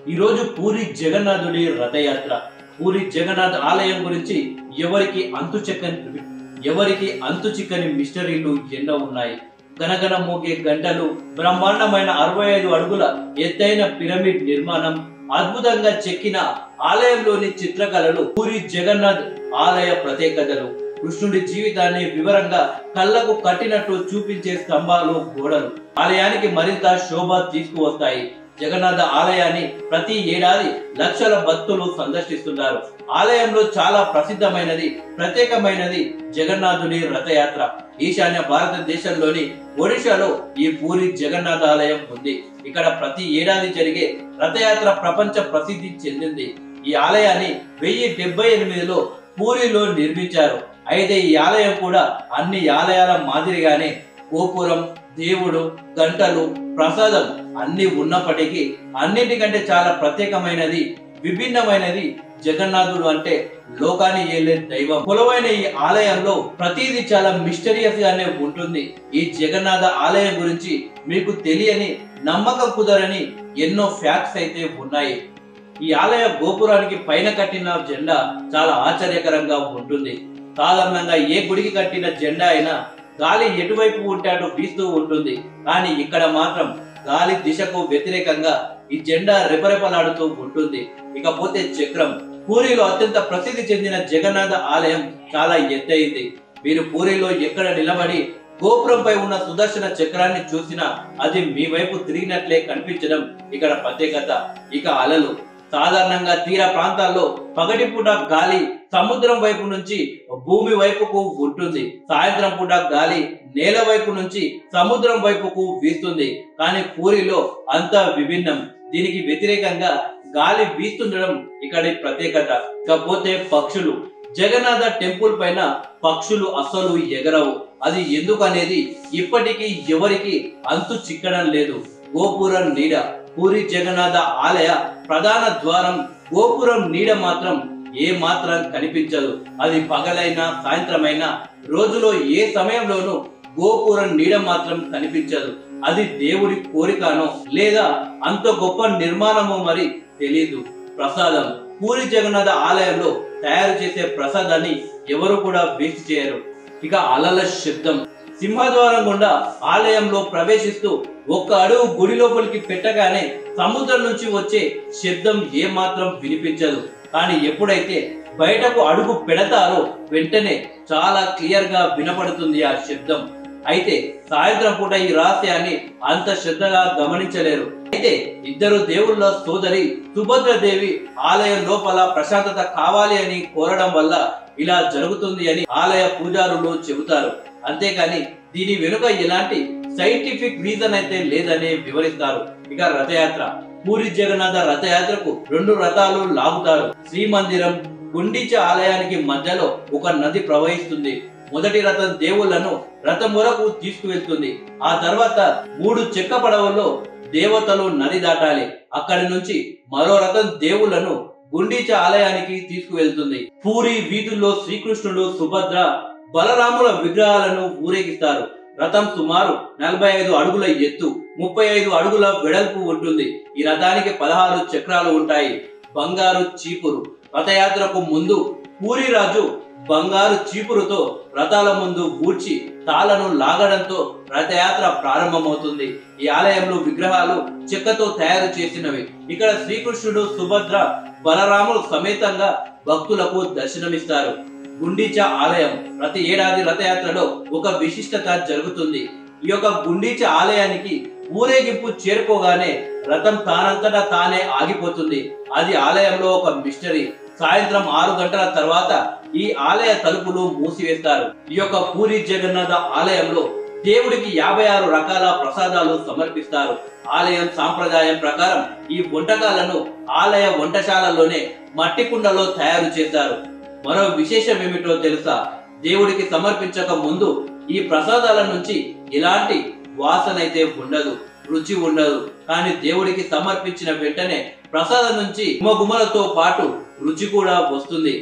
ఈ రోజు పూరి జగన్నాథుడి రథయాత్ర. పూరి జగన్నాథ్ ఆలయం గురించి ఎవరికి అంతు చిక్కని మిస్టరీలు ఎన్నో ఉన్నాయి. గనగన మోగే గంటలు, బ్రహ్మాండమైన 65 అడుగుల ఎత్తైన పిరమిడ్ నిర్మాణం, అద్భుతంగా చెక్కిన ఆలయంలోని చిత్రకళలు, పూరి జగన్నాథ్ ఆలయ ప్రత్యేకతలు, కృష్ణుడి జీవితాన్ని వివరంగా కళ్ళకు కట్టినట్టు చూపించే స్తంభాలు, గోడలు ఆలయానికి మరింత శోభ తీసుకువస్తాయి. జగన్నాథ ఆలయాన్ని ప్రతి ఏడాది లక్షల భక్తులు సందర్శిస్తున్నారు. ఆలయంలో చాలా ప్రత్యేకమైనది జగన్నాథుని రథయాత్ర. ఈశాన్య భారతదేశంలోని ఒడిశాలో ఈ పూరి జగన్నాథ ఆలయం ఉంది. ఇక్కడ ప్రతి ఏడాది జరిగే రథయాత్ర ప్రపంచ ప్రసిద్ధి చెందింది. ఈ ఆలయాన్ని 1078లో పూరిలో నిర్మించారు. అయితే ఈ ఆలయం కూడా అన్ని ఆలయాల మాదిరిగానే గోపురం, దేవుడు, గంటలు, ప్రసాదం అన్ని ఉన్నప్పటికీ అన్నిటికంటే చాలా ప్రత్యేకమైనది, విభిన్నమైనది జగన్నాథుడు అంటే లోకాన్ని ఏలే దైవం కొలువైన ఈ ఆలయంలో ప్రతిదీ చాలా మిస్టరియస్ గానే ఉంటుంది. ఈ జగన్నాథ ఆలయం గురించి మీకు తెలియని, నమ్మకం కుదరని ఎన్నో ఫ్యాక్ట్స్ అయితే ఉన్నాయి. ఈ ఆలయ గోపురానికి పైన కట్టిన జెండా చాలా ఆశ్చర్యకరంగా ఉంటుంది. సాధారణంగా ఏ గుడికి కట్టిన జెండా అయినా గాలి ఎటువైపు ఉంటే అటు వీస్తూ ఉంటుంది. కానీ ఇక్కడ మాత్రం గాలి దిశకు వ్యతిరేకంగా ఈ జెండా రెపరెపలాడుతూ ఉంటుంది. ఇకపోతే చక్రం. పూరిలో అత్యంత ప్రసిద్ధి చెందిన జగన్నాథ ఆలయం చాలా ఎత్తైంది. మీరు పూరిలో ఎక్కడ నిలబడి గోపురంపై ఉన్న సుదర్శన చక్రాన్ని చూసినా అది మీ వైపు తిరిగినట్లే కనిపించడం ఇక్కడ ప్రత్యేకత. ఇక అలలు. సాధారణంగా తీర ప్రాంతాల్లో పగటిపూట గాలి సముద్రం వైపు నుంచి భూమి వైపుకు ఉంటుంది. సాయంత్రం పూట గాలి నేల వైపు నుంచి సముద్రం వైపుకు వీస్తుంది. కానీ పూరిలో అంతా విభిన్నం. దీనికి వ్యతిరేకంగా గాలి వీస్తుండడం ఇక్కడి ప్రత్యేకత. ఇకపోతే పక్షులు. జగన్నాథ టెంపుల్ పైన పక్షులు అస్సలు ఎగరవు. అది ఎందుకనేది ఇప్పటికీ ఎవరికి అంతు చిక్కడం లేదు. గోపురం నీడ. పూరి జగన్నాథ ఆలయ ప్రధాన ద్వారం గోపురం నీడ మాత్రం ఏ మాత్రం కనిపించదు. అది పగలైనా సాయంత్రమైనా రోజులో ఏ సమయంలోనూ గోపురం నీడ మాత్రం కనిపించదు. అది దేవుడి కోరికనో లేదా అంత గొప్ప నిర్మాణమో మరి తెలీదు. ప్రసాదం. పూరి జగన్నాథ ఆలయంలో తయారు చేసే ప్రసాదాన్ని ఎవరు కూడా వేస్ట్ చేయరు. ఇక అలల శబ్దం. సింహద్వారం గుండా ఆలయంలో ప్రవేశిస్తూ ఒక్క అడుగు గుడి లోపలికి పెట్టగానే సముద్రం నుంచి వచ్చే శబ్దం ఏ మాత్రం వినిపించదు. కానీ ఎప్పుడైతే బయటకు అడుగు పెడతారో వెంటనే చాలా క్లియర్ గా వినపడుతుంది ఆ శబ్దం. అయితే సాయంత్రం పూట ఈ రహస్యాన్ని అంత శ్రద్ధగా గమనించలేరు. అయితే ఇద్దరు దేవుళ్ళ సోదరి సుభద్రదేవి ఆలయం లోపల ప్రశాంతత కావాలి అని కోరడం వల్ల ఇలా జరుగుతుంది అని ఆలయ పూజారులు చెబుతారు. అంతేకాని దీని వెనుక ఎలాంటి సైంటిఫిక్ రీజన్ అయితే లేదని వివరిస్తారు. ఇక రథయాత్ర. పూరి జగన్నాథ రథయాత్రకు 2 రథాలు లాగుతారు. శ్రీమందిరం, గుండీచ ఆలయానికి మధ్యలో ఒక నది ప్రవహిస్తుంది. మొదటి రథం దేవుళ్లను రథం వరకు తీసుకువెళ్తుంది. ఆ తర్వాత 3 చెక్క పడవల్లో దేవతలు నది దాటాలి. అక్కడి నుంచి మరో రథం దేవుళ్లను గుండీచ ఆలయానికి తీసుకువెళ్తుంది. పూరి వీధుల్లో శ్రీకృష్ణుడు, సుభద్ర, బలరాముల విగ్రహాలను ఊరేగిస్తారు. రథం సుమారు 45 అడుగుల ఎత్తు, 35 అడుగుల వెడల్పు ఉంటుంది. ఈ రథానికి 16 చక్రాలు ఉంటాయి. బంగారు చీపురు. రథయాత్రకు ముందు పూరి రాజు బంగారు చీపురుతో రథాల ముందు ఊడ్చి తాళను లాగడంతో రథయాత్ర ప్రారంభమవుతుంది. ఈ ఆలయంలో విగ్రహాలు చెక్కతో తయారు చేసినవి. ఇక్కడ శ్రీకృష్ణుడు, సుభద్ర, బలరాములు సమేతంగా భక్తులకు దర్శనమిస్తారు. గుండీచ ఆలయం. ప్రతి ఏడాది రథయాత్రలో ఒక విశిష్టత జరుగుతుంది. ఈ యొక్క గుండీచ ఆలయానికి ఊరేగింపు చేరుకోగానే రథం తానంతటా తానే ఆగిపోతుంది. అది ఆలయంలో ఒక మిస్టరీ. సాయంత్రం 6 గంటల తర్వాత ఈ ఆలయ తలుపులు మూసివేస్తారు. ఈ యొక్క పూరి జగన్నాథ ఆలయంలో దేవుడికి 56 రకాల ప్రసాదాలు సమర్పిస్తారు. ఆలయం సాంప్రదాయం ప్రకారం ఈ వంటకాలను ఆలయ వంటశాలలోనే మట్టి కుండలో తయారు చేశారు. మరో విశేషం ఏమిటో తెలుసా? దేవుడికి సమర్పించక ముందు ఈ ప్రసాదాల నుంచి ఎలాంటి వాసన అయితే ఉండదు, రుచి ఉండదు. కానీ దేవుడికి సమర్పించిన వెంటనే ప్రసాదం నుంచి గుమగుమలతో పాటు రుచి కూడా వస్తుంది.